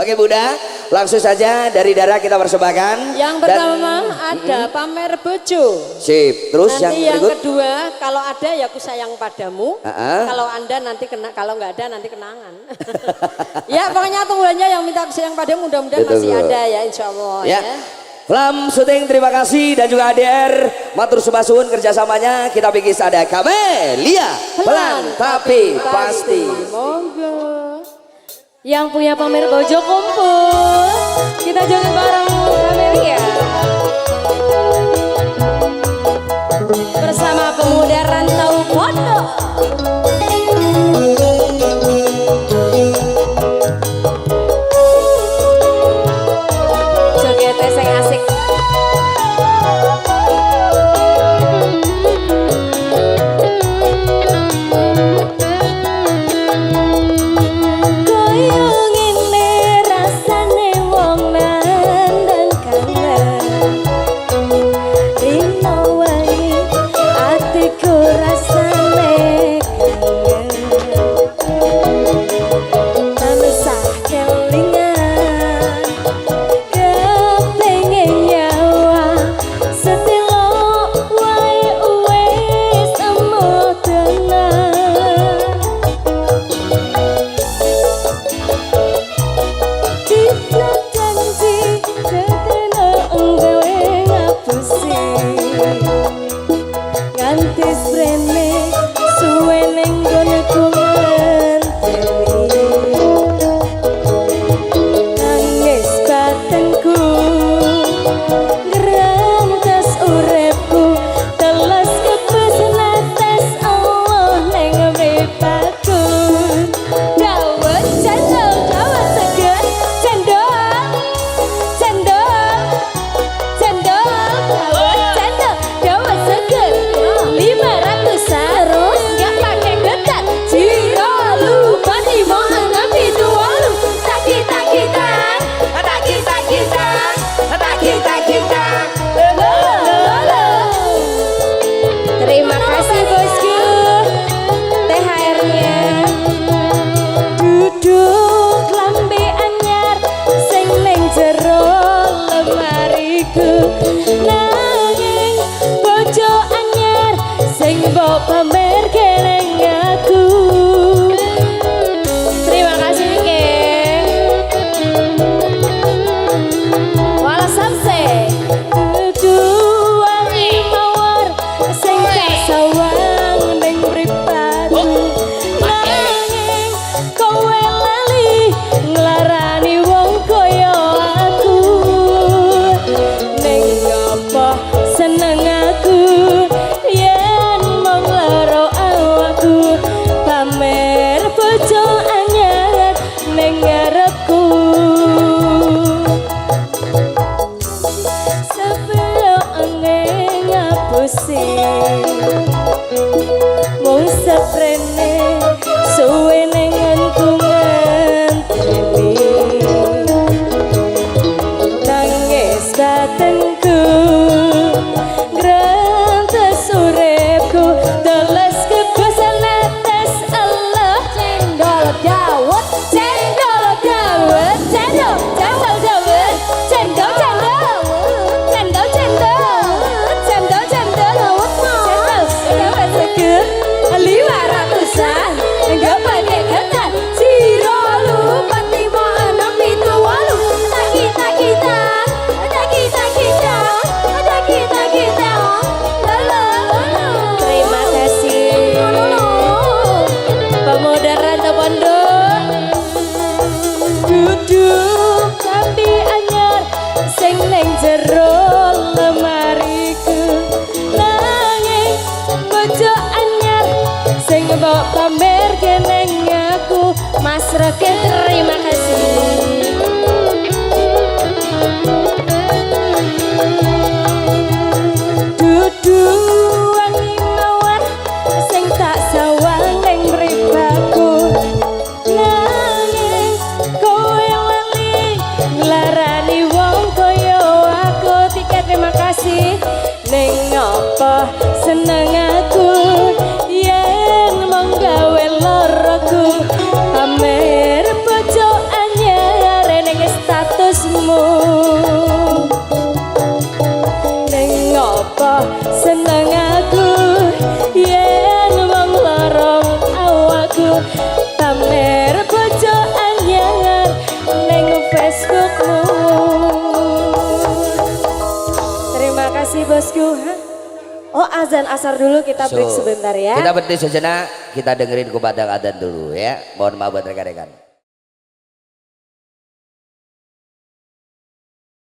Oke Bunda, langsung saja dari Dara kita persembahkan. Yang pertama ada pamer bojo. Sip. Terus nanti yang berikut. kedua kalau ada ya aku sayang padamu. Kalau Anda nanti kalau nggak ada nanti kenangan. Ya pokoknya tunggu aja yang minta aku sayang padamu mudah-mudahan masih ada ya insya Allah ya. Flam syuting terima kasih dan juga ADR matur sumasun kerjasamanya kita pikir ada Kamelia pelan tapi pasti. Monggo. Yang punya pamer bojo kumpul, kita joget bareng Kamelia bersama pemuda rantau pondok. Jogetnya sing asik. Terima kasih bosku, THR-nya. Duduk lambe anyar, sing ning jero lemariku. Nanging bojo anyar, sing mbok pamer keneng aku. Terima kasih geng. Wala samse. Sawang ning mripatku nanging kowe lali nglarani wong kaya aku ning apa seneng aku yen mung loro awakku pamer bojo anyar ning ngarepku sebelum ngapusi mung seprene suwe nengenku ngenteni nangis batenku grantes uripku teles kebesan netes Allah cendol dawet cendol dawet cendol cendol dawet cendol cendol cendol cendol cendol cendol dawet cendol seger 500-an enggak pakai ketan siro lupa timo enam itu walu tak kita terima kasih pemuda rantau pondok duduk tapi anyar sing neng jero lemariku nanging bojo anyar sing mbok pamer keneng aku. Mas Roket terima kasih. Duduk wangi mawar sing tak sawang ning mripatku nanging kowe lali nglarani wong kaya aku. Tiket terima kasih ning apa seneng aku yen mong gawe loroku pamer azan asar dulu, kita break sebentar ya. Kita berhenti sejenak, kita dengerin kumandang adzan dulu ya. Mohon maaf buat rekan-rekan.